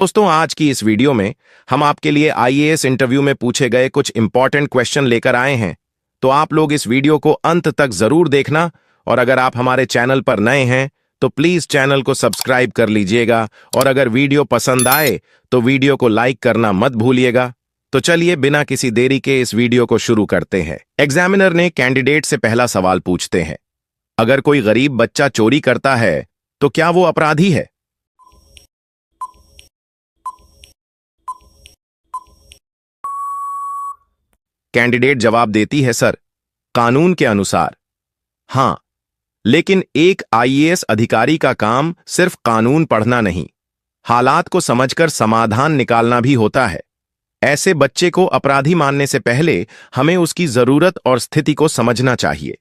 दोस्तों, आज की इस वीडियो में हम आपके लिए आईएएस इंटरव्यू में पूछे गए कुछ इंपॉर्टेंट क्वेश्चन लेकर आए हैं। तो आप लोग इस वीडियो को अंत तक जरूर देखना, और अगर आप हमारे चैनल पर नए हैं तो प्लीज चैनल को सब्सक्राइब कर लीजिएगा, और अगर वीडियो पसंद आए तो वीडियो को लाइक करना मत भूलिएगा। तो चलिए बिना किसी देरी के इस वीडियो को शुरू करते हैं। एग्जामिनर ने कैंडिडेट से पहला सवाल पूछते हैं, अगर कोई गरीब बच्चा चोरी करता है तो क्या वो अपराधी है? कैंडिडेट जवाब देती है, सर, कानून के अनुसार हां, लेकिन एक आईएएस अधिकारी का काम सिर्फ कानून पढ़ना नहीं, हालात को समझकर समाधान निकालना भी होता है। ऐसे बच्चे को अपराधी मानने से पहले हमें उसकी जरूरत और स्थिति को समझना चाहिए।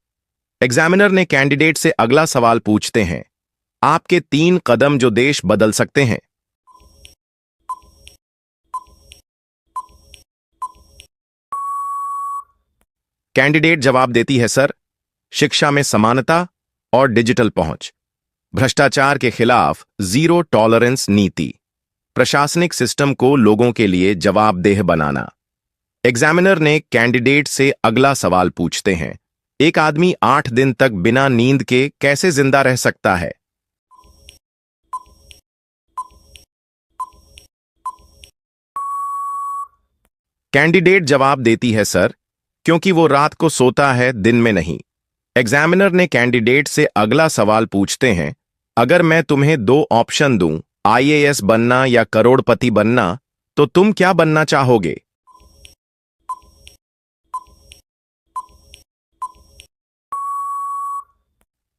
एग्जामिनर ने कैंडिडेट से अगला सवाल पूछते हैं, आपके 3 कदम जो देश बदल सकते हैं। कैंडिडेट जवाब देती है, सर, शिक्षा में समानता और डिजिटल पहुंच, भ्रष्टाचार के खिलाफ जीरो टॉलरेंस नीति, प्रशासनिक सिस्टम को लोगों के लिए जवाबदेह बनाना। एग्जामिनर ने कैंडिडेट से अगला सवाल पूछते हैं, एक आदमी 8 दिन तक बिना नींद के कैसे जिंदा रह सकता है? कैंडिडेट जवाब देती है, सर, क्योंकि वो रात को सोता है, दिन में नहीं। एग्जामिनर ने कैंडिडेट से अगला सवाल पूछते हैं, अगर मैं तुम्हें 2 ऑप्शन दूं, आईएएस बनना या करोड़पति बनना, तो तुम क्या बनना चाहोगे?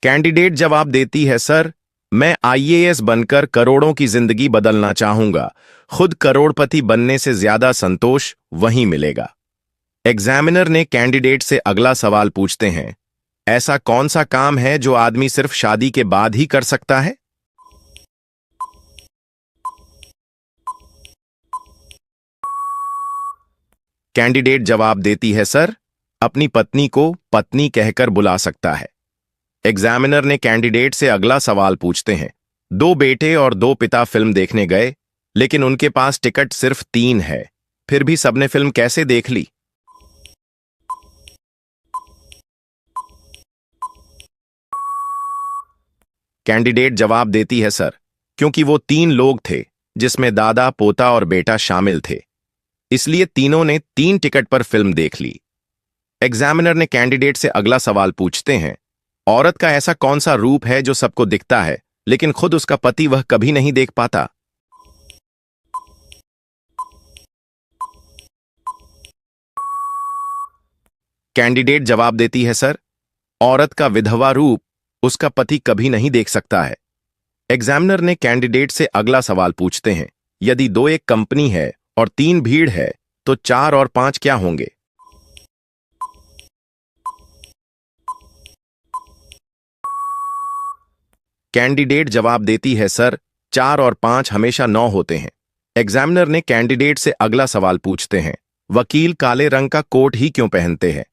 कैंडिडेट जवाब देती है, सर, मैं आईएएस बनकर करोड़ों की जिंदगी बदलना चाहूंगा। खुद करोड़पति बनने से ज्यादा संतोष वहीं मिलेगा। एग्जामिनर ने कैंडिडेट से अगला सवाल पूछते हैं, ऐसा कौन सा काम है जो आदमी सिर्फ शादी के बाद ही कर सकता है? कैंडिडेट जवाब देती है, सर, अपनी पत्नी को पत्नी कहकर बुला सकता है। एग्जामिनर ने कैंडिडेट से अगला सवाल पूछते हैं, 2 बेटे और 2 पिता फिल्म देखने गए, लेकिन उनके पास टिकट सिर्फ 3 है, फिर भी सबने फिल्म कैसे देख ली? कैंडिडेट जवाब देती है, सर, क्योंकि वो 3 लोग थे जिसमें दादा, पोता और बेटा शामिल थे, इसलिए तीनों ने 3 टिकट पर फिल्म देख ली। एग्जामिनर ने कैंडिडेट से अगला सवाल पूछते हैं, औरत का ऐसा कौन सा रूप है जो सबको दिखता है लेकिन खुद उसका पति वह कभी नहीं देख पाता? कैंडिडेट जवाब देती है, सर, औरत का विधवा रूप उसका पति कभी नहीं देख सकता है। एग्जामिनर ने कैंडिडेट से अगला सवाल पूछते हैं, यदि 2 एक कंपनी है और 3 भीड़ है तो 4 और 5 क्या होंगे? कैंडिडेट जवाब देती है, सर, 4 और 5 हमेशा 9 होते हैं। एग्जामिनर ने कैंडिडेट से अगला सवाल पूछते हैं, वकील काले रंग का कोट ही क्यों पहनते हैं?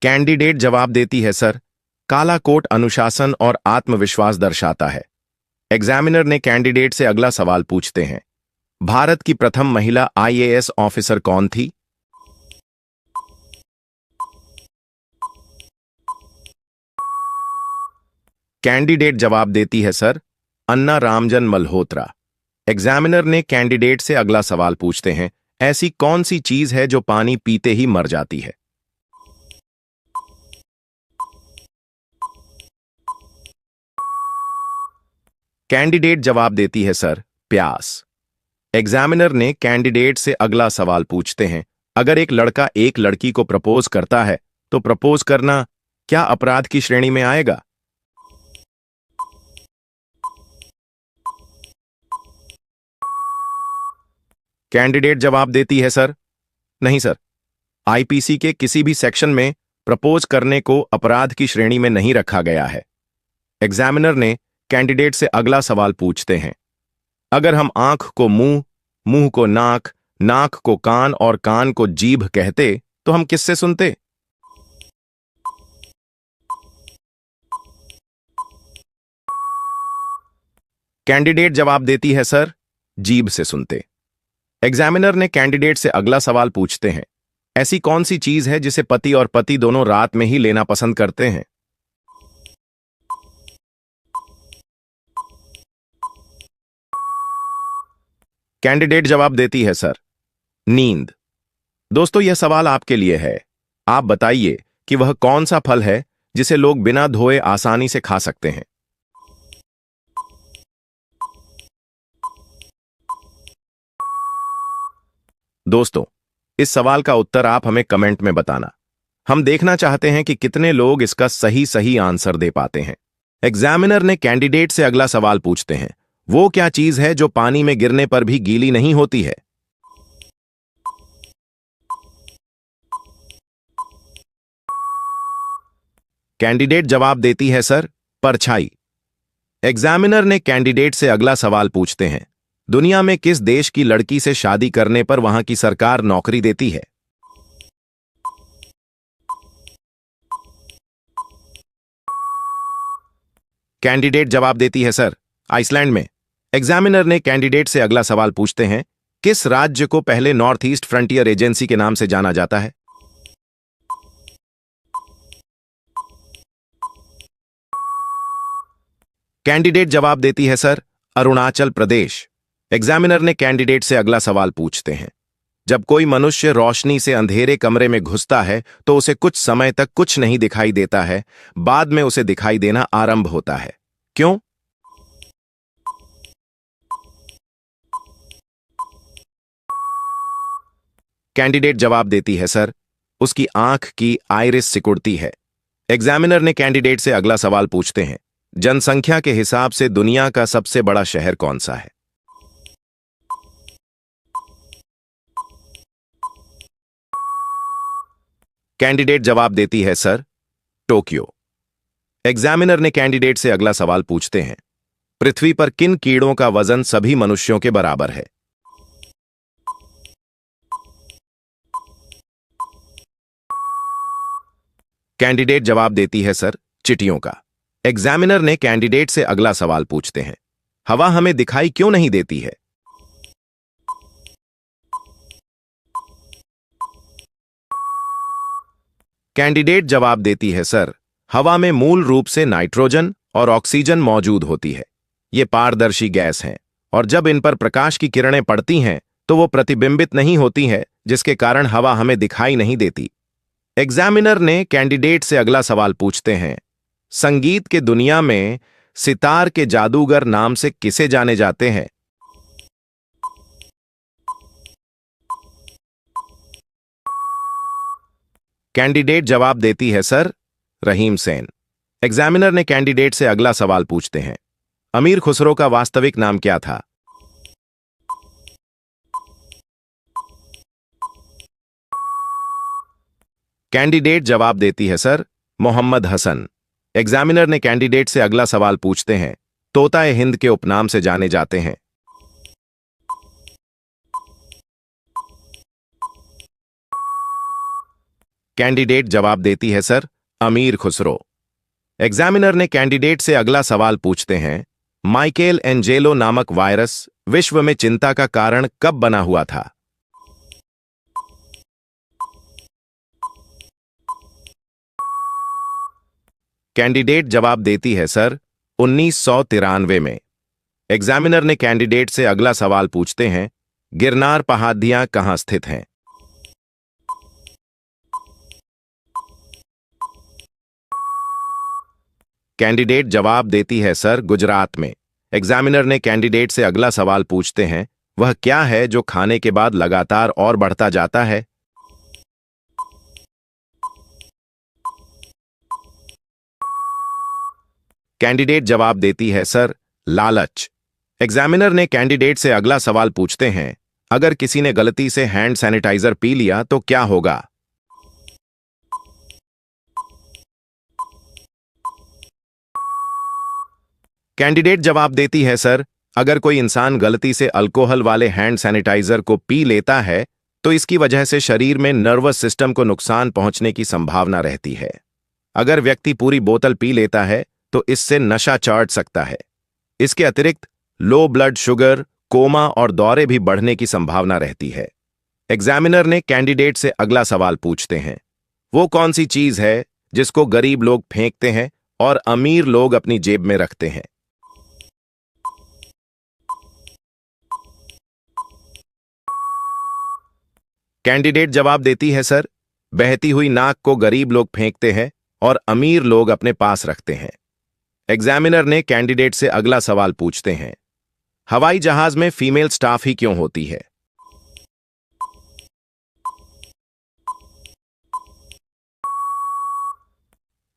कैंडिडेट जवाब देती है, सर, काला कोट अनुशासन और आत्मविश्वास दर्शाता है। एग्जामिनर ने कैंडिडेट से अगला सवाल पूछते हैं, भारत की प्रथम महिला आईएएस ऑफिसर कौन थी? कैंडिडेट जवाब देती है, सर, अन्ना रामजन मल्होत्रा। एग्जामिनर ने कैंडिडेट से अगला सवाल पूछते हैं, ऐसी कौन सी चीज है जो पानी पीते ही मर जाती है? कैंडिडेट जवाब देती है, सर, प्यास। एग्जामिनर ने कैंडिडेट से अगला सवाल पूछते हैं, अगर एक लड़का एक लड़की को प्रपोज करता है तो प्रपोज करना क्या अपराध की श्रेणी में आएगा? कैंडिडेट जवाब देती है, सर, नहीं सर, आईपीसी के किसी भी सेक्शन में प्रपोज करने को अपराध की श्रेणी में नहीं रखा गया है। एग्जामिनर ने कैंडिडेट से अगला सवाल पूछते हैं, अगर हम आंख को मुंह, मुंह को नाक, नाक को कान और कान को जीभ कहते तो हम किससे सुनते? कैंडिडेट जवाब देती है सर, जीभ से सुनते। एग्जामिनर ने कैंडिडेट से अगला सवाल पूछते हैं, ऐसी कौन सी चीज है जिसे पति और पति दोनों रात में ही लेना पसंद करते हैं? कैंडिडेट जवाब देती है सर, नींद। दोस्तों, यह सवाल आपके लिए है। आप बताइए कि वह कौन सा फल है जिसे लोग बिना धोए आसानी से खा सकते हैं? दोस्तों, इस सवाल का उत्तर आप हमें कमेंट में बताना। हम देखना चाहते हैं कि कितने लोग इसका सही सही आंसर दे पाते हैं। एग्जामिनर ने कैंडिडेट से अगला सवाल पूछते हैं, वो क्या चीज है जो पानी में गिरने पर भी गीली नहीं होती है? कैंडिडेट जवाब देती है सर, परछाई। एग्जामिनर ने कैंडिडेट से अगला सवाल पूछते हैं, दुनिया में किस देश की लड़की से शादी करने पर वहां की सरकार नौकरी देती है? कैंडिडेट जवाब देती है सर, आइसलैंड में। एग्जामिनर ने कैंडिडेट से अगला सवाल पूछते हैं, किस राज्य को पहले नॉर्थ ईस्ट फ्रंटियर एजेंसी के नाम से जाना जाता है? कैंडिडेट जवाब देती है सर, अरुणाचल प्रदेश। एग्जामिनर ने कैंडिडेट से अगला सवाल पूछते हैं, जब कोई मनुष्य रोशनी से अंधेरे कमरे में घुसता है तो उसे कुछ समय तक कुछ नहीं दिखाई देता है, बाद में उसे दिखाई देना आरंभ होता है, क्यों? कैंडिडेट जवाब देती है सर, उसकी आंख की आइरिस सिकुड़ती है। एग्जामिनर ने कैंडिडेट से अगला सवाल पूछते हैं, जनसंख्या के हिसाब से दुनिया का सबसे बड़ा शहर कौन सा है? कैंडिडेट जवाब देती है सर, टोक्यो। एग्जामिनर ने कैंडिडेट से अगला सवाल पूछते हैं, पृथ्वी पर किन कीड़ों का वजन सभी मनुष्यों के बराबर है? कैंडिडेट जवाब देती है सर, चींटियों का। एग्जामिनर ने कैंडिडेट से अगला सवाल पूछते हैं, हवा हमें दिखाई क्यों नहीं देती है? कैंडिडेट जवाब देती है सर, हवा में मूल रूप से नाइट्रोजन और ऑक्सीजन मौजूद होती है। ये पारदर्शी गैस हैं और जब इन पर प्रकाश की किरणें पड़ती हैं तो वो प्रतिबिंबित नहीं होती है, जिसके कारण हवा हमें दिखाई नहीं देती। एग्जामिनर ने कैंडिडेट से अगला सवाल पूछते हैं, संगीत के दुनिया में सितार के जादूगर नाम से किसे जाने जाते हैं? कैंडिडेट जवाब देती है सर, रहीम सेन। एग्जामिनर ने कैंडिडेट से अगला सवाल पूछते हैं, अमीर खुसरो का वास्तविक नाम क्या था? कैंडिडेट जवाब देती है सर, मोहम्मद हसन। एग्जामिनर ने कैंडिडेट से अगला सवाल पूछते हैं, तोता ए हिंद के उपनाम से जाने जाते हैं? कैंडिडेट जवाब देती है सर, अमीर खुसरो। एग्जामिनर ने कैंडिडेट से अगला सवाल पूछते हैं, माइकेल एंजेलो नामक वायरस विश्व में चिंता का कारण कब बना हुआ था? कैंडिडेट जवाब देती है सर, 1993 में। एग्जामिनर ने कैंडिडेट से अगला सवाल पूछते हैं, गिरनार पहाड़ियां कहां स्थित हैं? कैंडिडेट जवाब देती है सर, गुजरात में। एग्जामिनर ने कैंडिडेट से अगला सवाल पूछते हैं, वह क्या है जो खाने के बाद लगातार और बढ़ता जाता है? कैंडिडेट जवाब देती है सर, लालच। एग्जामिनर ने कैंडिडेट से अगला सवाल पूछते हैं, अगर किसी ने गलती से हैंड सैनिटाइजर पी लिया तो क्या होगा? कैंडिडेट जवाब देती है सर, अगर कोई इंसान गलती से अल्कोहल वाले हैंड सैनिटाइजर को पी लेता है तो इसकी वजह से शरीर में नर्वस सिस्टम को नुकसान पहुंचने की संभावना रहती है। अगर व्यक्ति पूरी बोतल पी लेता है तो इससे नशा चढ़ सकता है। इसके अतिरिक्त लो ब्लड शुगर, कोमा और दौरे भी बढ़ने की संभावना रहती है। एग्जामिनर ने कैंडिडेट से अगला सवाल पूछते हैं, वो कौन सी चीज है जिसको गरीब लोग फेंकते हैं और अमीर लोग अपनी जेब में रखते हैं? कैंडिडेट जवाब देती है, सर, बहती हुई नाक को गरीब लोग फेंकते हैं और अमीर लोग अपने पास रखते हैं। एग्जामिनर ने कैंडिडेट से अगला सवाल पूछते हैं, हवाई जहाज में फीमेल स्टाफ ही क्यों होती है?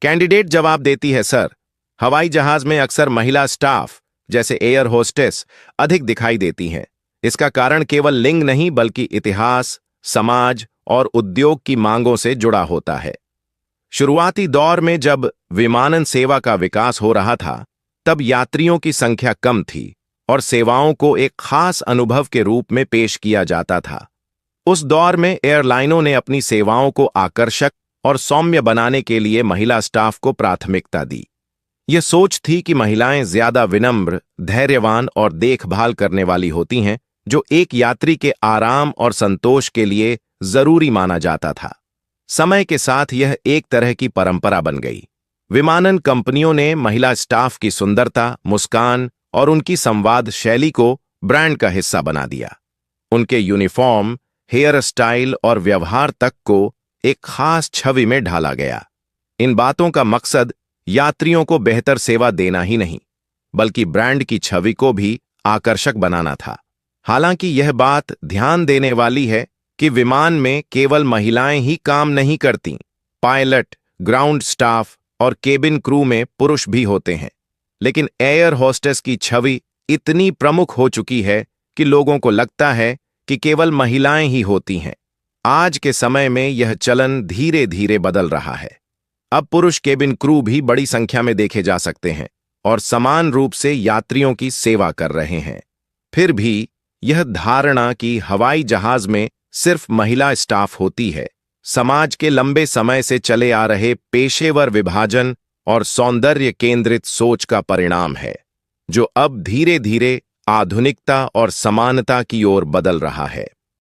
कैंडिडेट जवाब देती है, सर, हवाई जहाज में अक्सर महिला स्टाफ जैसे एयर होस्टेस अधिक दिखाई देती हैं। इसका कारण केवल लिंग नहीं बल्कि इतिहास, समाज और उद्योग की मांगों से जुड़ा होता है। शुरुआती दौर में जब विमानन सेवा का विकास हो रहा था, तब यात्रियों की संख्या कम थी और सेवाओं को एक खास अनुभव के रूप में पेश किया जाता था। उस दौर में एयरलाइनों ने अपनी सेवाओं को आकर्षक और सौम्य बनाने के लिए महिला स्टाफ को प्राथमिकता दी। यह सोच थी कि महिलाएं ज्यादा विनम्र, धैर्यवान और देखभाल करने वाली होती हैं, जो एक यात्री के आराम और संतोष के लिए जरूरी माना जाता था। समय के साथ यह एक तरह की परंपरा बन गई। विमानन कंपनियों ने महिला स्टाफ की सुंदरता, मुस्कान और उनकी संवाद शैली को ब्रांड का हिस्सा बना दिया। उनके यूनिफॉर्म, हेयर स्टाइल और व्यवहार तक को एक खास छवि में ढाला गया। इन बातों का मकसद यात्रियों को बेहतर सेवा देना ही नहीं, बल्कि ब्रांड की छवि को भी आकर्षक बनाना था। हालांकि यह बात ध्यान देने वाली है कि विमान में केवल महिलाएं ही काम नहीं करतीं। पायलट, ग्राउंड स्टाफ और केबिन क्रू में पुरुष भी होते हैं। लेकिन एयर होस्टेस की छवि इतनी प्रमुख हो चुकी है कि लोगों को लगता है कि केवल महिलाएं ही होती हैं। आज के समय में यह चलन धीरे धीरे बदल रहा है। अब पुरुष केबिन क्रू भी बड़ी संख्या में देखे जा सकते हैं और समान रूप से यात्रियों की सेवा कर रहे हैं। फिर भी यह धारणा कि हवाई जहाज में सिर्फ महिला स्टाफ होती है, समाज के लंबे समय से चले आ रहे पेशेवर विभाजन और सौंदर्य केंद्रित सोच का परिणाम है, जो अब धीरे धीरे आधुनिकता और समानता की ओर बदल रहा है।